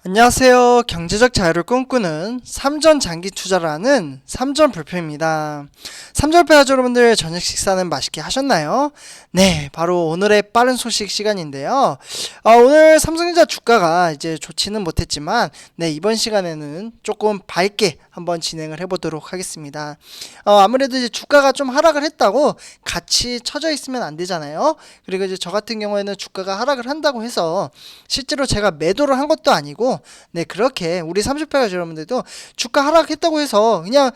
안녕하세요. 경제적 자유를 꿈꾸는 삼전 장기 투자라는 삼전 불표입니다. 삼전표 가족 여러분들 저녁 식사는 맛있게 하셨나요? 네, 바로 오늘의 빠른 소식 시간인데요. 오늘 삼성전자 주가가 이제 좋지는 못했지만, 네, 이번 시간에는 조금 밝게 한번 진행을 해보도록 하겠습니다. 아무래도 이제 주가가 좀 하락을 했다고 같이 처져 있으면 안 되잖아요. 그리고 이제 저 같은 경우에는 주가가 하락을 한다고 해서 실제로 제가 매도를 한 것도 아니고, 네, 그렇게 우리 30회가 여러분들도 주가 하락했다고 해서 그냥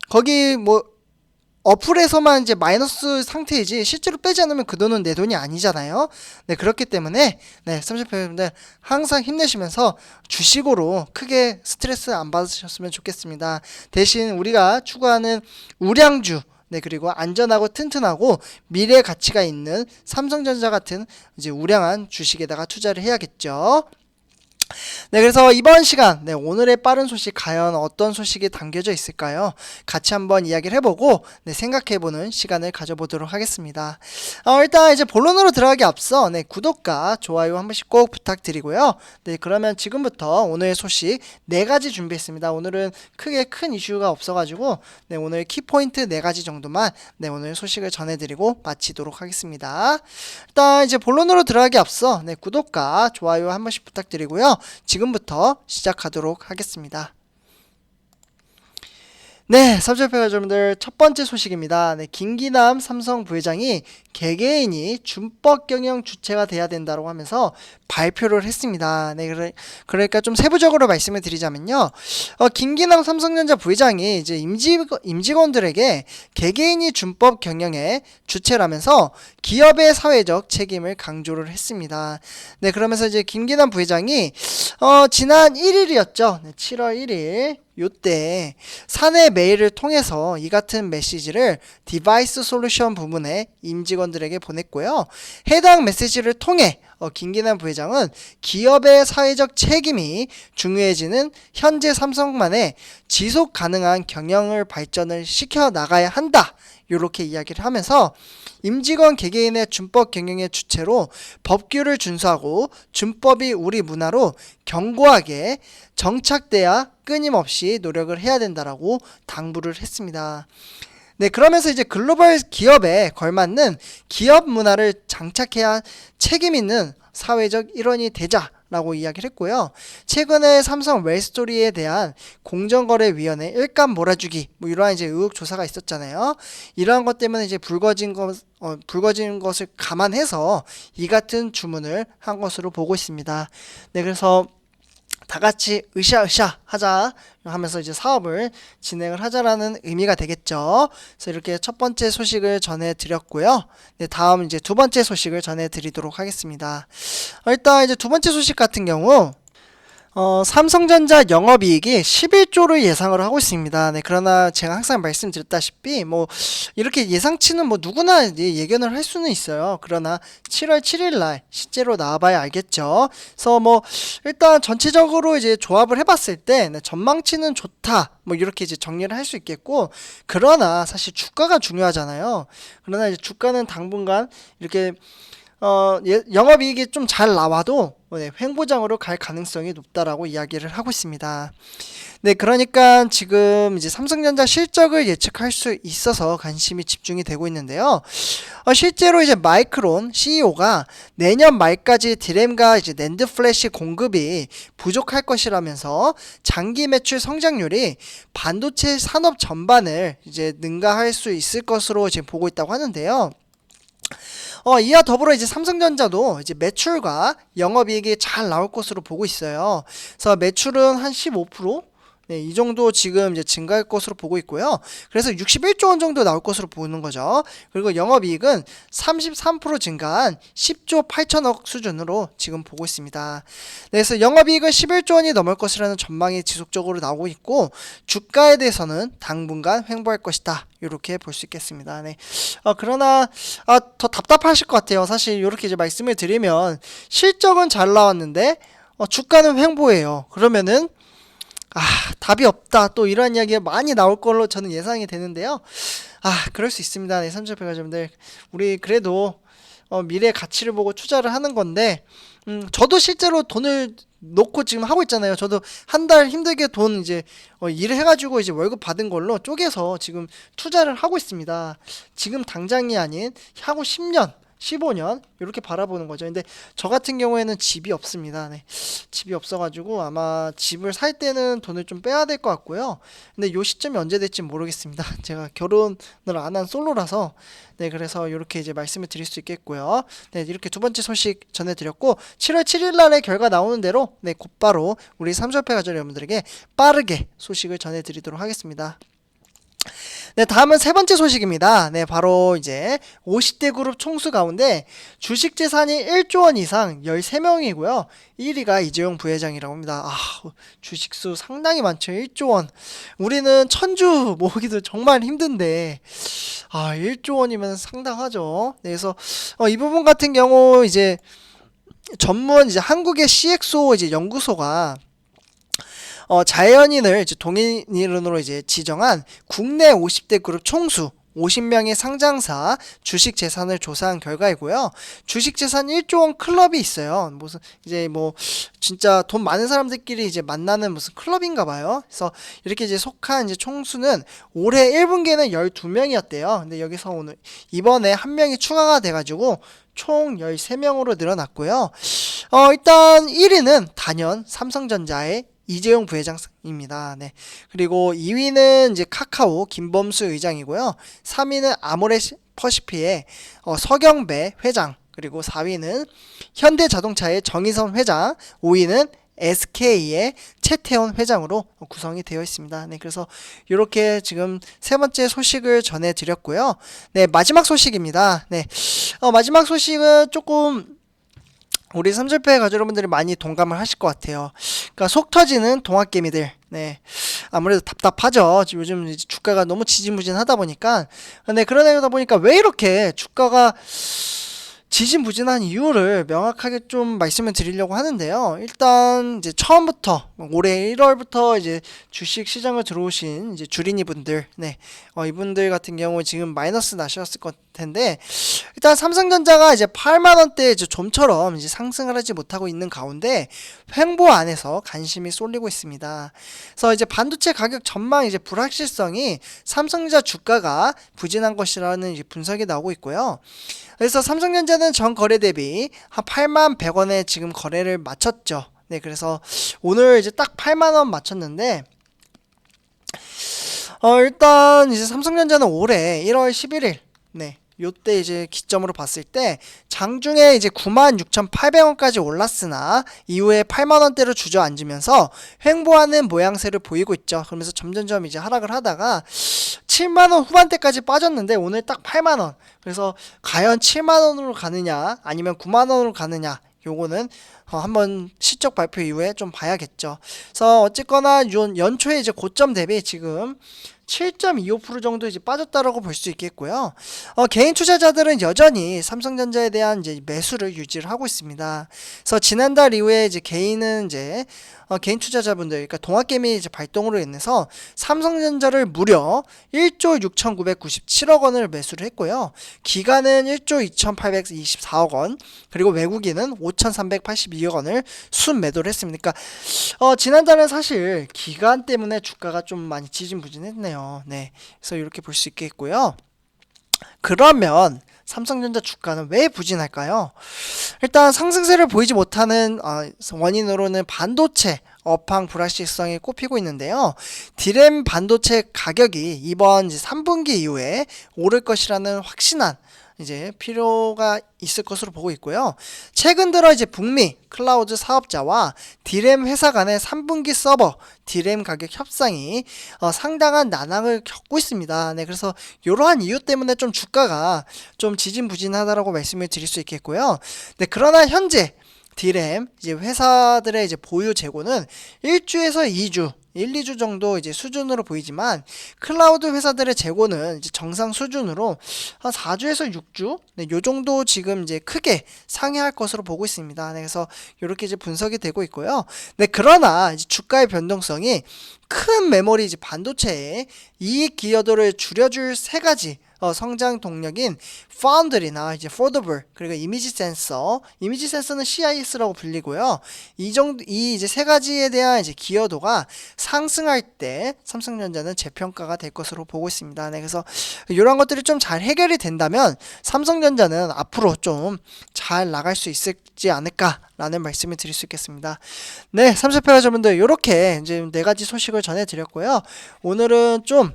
거기 뭐 어플에서만 이제 마이너스 상태이지 실제로 빼지 않으면 그 돈은 내 돈이 아니잖아요. 네, 그렇기 때문에 네, 30회 여러분들 항상 힘내시면서 주식으로 크게 스트레스 안 받으셨으면 좋겠습니다. 대신 우리가 추구하는 우량주, 네, 그리고 안전하고 튼튼하고 미래 가치가 있는 삼성전자 같은 이제 우량한 주식에다가 투자를 해야겠죠. 네, 그래서 이번 시간, 네, 오늘의 빠른 소식 과연 어떤 소식이 담겨져 있을까요? 같이 한번 이야기를 해보고, 네, 생각해보는 시간을 가져보도록 하겠습니다. 일단 이제 본론으로 들어가기 앞서, 네, 구독과 좋아요 한 번씩 꼭 부탁드리고요. 네, 그러면 지금부터 오늘의 소식 4가지 준비했습니다. 오늘은 크게 큰 이슈가 없어가지고, 네, 오늘 키포인트 4가지 정도만, 네, 오늘 소식을 전해드리고 마치도록 하겠습니다. 일단 이제 본론으로 들어가기 앞서, 네, 구독과 좋아요 한 번씩 부탁드리고요. 지금부터 시작하도록 하겠습니다. 네, 삼성페어 여러분들 첫 번째 소식입니다. 네, 김기남 삼성 부회장이 개개인이 준법 경영 주체가 돼야 된다고 하면서 발표를 했습니다. 네, 그러니까 좀 세부적으로 말씀을 드리자면요. 김기남 삼성전자 부회장이 이제 임직원들에게 개개인이 준법 경영의 주체라면서 기업의 사회적 책임을 강조를 했습니다. 네, 그러면서 이제 김기남 부회장이 지난 1일이었죠. 네, 7월 1일 요때 사내 메일을 통해서 이 같은 메시지를 디바이스 솔루션 부문의 임직원들에게 보냈고요. 해당 메시지를 통해 김기남 부회장은 기업의 사회적 책임이 중요해지는 현재 삼성만의 지속 가능한 경영을 발전을 시켜 나가야 한다. 이렇게 이야기를 하면서 임직원 개개인의 준법 경영의 주체로 법규를 준수하고 준법이 우리 문화로 견고하게 정착돼야 끊임없이 노력을 해야 된다라고 당부를 했습니다. 네, 그러면서 이제 글로벌 기업에 걸맞는 기업 문화를 장착해야 책임 있는 사회적 일원이 되자라고 이야기를 했고요. 최근에 삼성 웰스토리에 대한 공정거래위원회 일감 몰아주기 뭐 이러한 이제 의혹 조사가 있었잖아요. 이러한 것 때문에 이제 불거진 것을 감안해서 이 같은 주문을 한 것으로 보고 있습니다. 네, 그래서 다 같이 으쌰으쌰 하자 하면서 이제 사업을 진행을 하자라는 의미가 되겠죠. 그래서 이렇게 첫 번째 소식을 전해드렸고요. 네, 다음 이제 두 번째 소식을 전해드리도록 하겠습니다. 일단 이제 두 번째 소식 같은 경우 삼성전자 영업이익이 11조를 예상을 하고 있습니다. 네, 그러나 제가 항상 말씀드렸다시피 뭐 이렇게 예상치는 뭐 누구나 예견을 할 수는 있어요. 그러나 7월 7일 날 실제로 나와봐야 알겠죠. 그래서 뭐 일단 전체적으로 이제 조합을 해봤을 때 네, 전망치는 좋다. 뭐 이렇게 이제 정리를 할 수 있겠고, 그러나 사실 주가가 중요하잖아요. 그러나 이제 주가는 당분간 이렇게 영업이익이 좀 잘 나와도 네, 횡보장으로 갈 가능성이 높다라고 이야기를 하고 있습니다. 네, 그러니까 지금 이제 삼성전자 실적을 예측할 수 있어서 관심이 집중이 되고 있는데요. 실제로 이제 마이크론 CEO가 내년 말까지 디램과 이제 낸드 플래시 공급이 부족할 것이라면서 장기 매출 성장률이 반도체 산업 전반을 이제 능가할 수 있을 것으로 지금 보고 있다고 하는데요. 이와 더불어 이제 삼성전자도 이제 매출과 영업이익이 잘 나올 것으로 보고 있어요. 그래서 매출은 한 15%? 네, 이 정도 지금 이제 증가할 것으로 보고 있고요. 그래서 61조 원 정도 나올 것으로 보는 거죠. 그리고 영업이익은 33% 증가한 10조 8천억 수준으로 지금 보고 있습니다. 네, 그래서 영업이익은 11조 원이 넘을 것이라는 전망이 지속적으로 나오고 있고, 주가에 대해서는 당분간 횡보할 것이다. 이렇게 볼 수 있겠습니다. 네. 그러나 더 답답하실 것 같아요. 사실 이렇게 이제 말씀을 드리면 실적은 잘 나왔는데 주가는 횡보예요. 그러면은 답이 없다. 또 이런 이야기가 많이 나올 걸로 저는 예상이 되는데요. 그럴 수 있습니다. 네, 삼성페어가족들 우리 그래도 미래 가치를 보고 투자를 하는 건데 저도 실제로 돈을 놓고 지금 하고 있잖아요. 저도 한 달 힘들게 돈 이제 일을 해가지고 이제 월급 받은 걸로 쪼개서 지금 투자를 하고 있습니다. 지금 당장이 아닌 향후 10년, 15년 이렇게 바라보는 거죠. 근데 저 같은 경우에는 집이 없습니다. 네. 집이 없어가지고 아마 집을 살 때는 돈을 좀 빼야 될 것 같고요. 근데 요 시점이 언제 될지 모르겠습니다. 제가 결혼을 안 한 솔로라서 네, 그래서 이렇게 이제 말씀을 드릴 수 있겠고요. 네, 이렇게 두 번째 소식 전해드렸고 7월 7일 날에 결과 나오는 대로 네, 곧바로 우리 삼성협회 가족 여러분들에게 빠르게 소식을 전해드리도록 하겠습니다. 네, 다음은 세 번째 소식입니다. 네, 바로 이제 50대 그룹 총수 가운데 주식 재산이 1조 원 이상 13명이고요. 1위가 이재용 부회장이라고 합니다. 주식수 상당히 많죠. 1조 원. 우리는 천주 모으기도 정말 힘든데 1조 원이면 상당하죠. 네, 그래서 이 부분 같은 경우 이제 전문 이제 한국의 CXO 이제 연구소가 자연인을 이제 동인으로 이제 지정한 국내 50대 그룹 총수 50명의 상장사 주식 재산을 조사한 결과이고요. 주식 재산 1조 원 클럽이 있어요. 무슨 이제 뭐 진짜 돈 많은 사람들끼리 이제 만나는 무슨 클럽인가 봐요. 그래서 이렇게 이제 속한 이제 총수는 올해 1분기에는 12명이었대요. 근데 여기서 오늘 이번에 한 명이 추가가 돼 가지고 총 13명으로 늘어났고요. 일단 1위는 단연 삼성전자의 이재용 부회장입니다. 네. 그리고 2위는 이제 카카오 김범수 의장이고요. 3위는 아모레퍼시피의 서경배 회장, 그리고 4위는 현대자동차의 정의선 회장, 5위는 SK의 최태원 회장으로 구성이 되어 있습니다. 네, 그래서 이렇게 지금 세 번째 소식을 전해드렸고요. 네, 마지막 소식입니다. 네, 마지막 소식은 조금 우리 삼절패 가족 여러분들이 많이 동감을 하실 것 같아요. 그러니까 속 터지는 동학개미들. 네. 아무래도 답답하죠. 요즘 이제 주가가 너무 지지부진하다 보니까. 네, 그러다 보니까 왜 이렇게 주가가 지지부진한 이유를 명확하게 좀 말씀을 드리려고 하는데요. 일단 이제 처음부터 올해 1월부터 이제 주식 시장을 들어오신 이제 주린이 분들, 네, 이분들 같은 경우 지금 마이너스 나셨을 것 텐데, 일단 삼성전자가 이제 8만 원대 이제 좀처럼 이제 상승을 하지 못하고 있는 가운데 횡보 안에서 관심이 쏠리고 있습니다. 그래서 이제 반도체 가격 전망 이제 불확실성이 삼성전자 주가가 부진한 것이라는 이제 분석이 나오고 있고요. 그래서 삼성전자는 전 거래 대비 한 8만 100원에 지금 거래를 마쳤죠. 네, 그래서 오늘 이제 딱 8만 원 맞췄는데, 일단 이제 삼성전자는 올해 1월 11일, 네, 요때 이제 기점으로 봤을 때 장중에 이제 96,800원까지 올랐으나 이후에 8만원대로 주저앉으면서 횡보하는 모양새를 보이고 있죠. 그러면서 점점점 이제 하락을 하다가 7만원 후반대까지 빠졌는데 오늘 딱 8만원. 그래서 과연 7만원으로 가느냐 아니면 9만원으로 가느냐, 요거는 한번 실적 발표 이후에 좀 봐야겠죠. 그래서 어쨌거나 연초에 이제 고점 대비 지금 7.25% 정도 이제 빠졌다라고 볼 수 있겠고요. 개인 투자자들은 여전히 삼성전자에 대한 이제 매수를 유지를 하고 있습니다. 그래서 지난달 이후에 이제 개인은 이제 개인 투자자분들, 그러니까 동학개미 이제 발동으로 인해서 삼성전자를 무려 1조 6,997억 원을 매수를 했고요. 기관은 1조 2,824억 원, 그리고 외국인은 5,382억 원을 순매도를 했습니다. 그러니까 지난달은 사실 기관 때문에 주가가 좀 많이 지진부진했네요. 네, 그래서 이렇게 볼 수 있겠고요. 그러면 삼성전자 주가는 왜 부진할까요? 일단 상승세를 보이지 못하는 원인으로는 반도체 업황 불확실성이 꼽히고 있는데요. 디램 반도체 가격이 이번 이제 3분기 이후에 오를 것이라는 확신한 이제 필요가 있을 것으로 보고 있고요. 최근 들어 이제 북미 클라우드 사업자와 디램 회사 간의 3분기 서버 디램 가격 협상이 상당한 난항을 겪고 있습니다. 네, 그래서 이러한 이유 때문에 좀 주가가 좀 지진부진하다라고 말씀을 드릴 수 있겠고요. 네, 그러나 현재 디램 이제 회사들의 이제 보유 재고는 1주에서 2주 2주 정도 이제 수준으로 보이지만 클라우드 회사들의 재고는 이제 정상 수준으로 한 4주에서 6주, 네, 요 정도 지금 이제 크게 상회할 것으로 보고 있습니다. 네, 그래서 이렇게 이제 분석이 되고 있고요. 네, 그러나 이제 주가의 변동성이 큰 메모리 이제 반도체의 이익 기여도를 줄여줄 세 가지 성장 동력인 파운드리나 이제 포더블 그리고 이미지 센서는 CIS라고 불리고요. 이 이제 세 가지에 대한 이제 기여도가 상승할 때 삼성전자는 재평가가 될 것으로 보고 있습니다. 네, 그래서 이런 것들이 좀 잘 해결이 된다면 삼성전자는 앞으로 좀 잘 나갈 수 있지 않을까라는 말씀을 드릴 수 있겠습니다. 네, 삼성패러저분들 이렇게 이제 네 가지 소식을 전해드렸고요. 오늘은 좀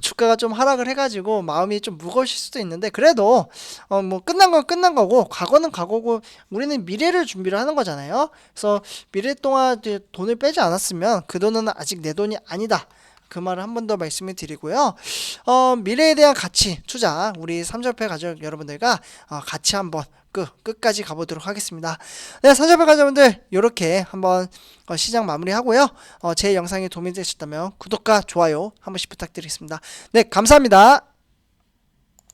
주가가 좀 하락을 해가지고 마음이 좀 무거우실 수도 있는데 그래도 뭐 끝난 건 끝난 거고 과거는 과거고 우리는 미래를 준비를 하는 거잖아요. 그래서 미래 동안 이제 돈을 빼지 않았으면 그 돈은 아직 내 돈이 아니다. 그 말을 한 번 더 말씀을 드리고요. 미래에 대한 가치 투자 우리 삼성패 가족 여러분들과 같이 한번 끝까지 가보도록 하겠습니다. 네, 삼성패 가족분들 이렇게 한번 시장 마무리하고요. 제 영상이 도움이 되셨다면 구독과 좋아요 한 번씩 부탁드리겠습니다. 네, 감사합니다.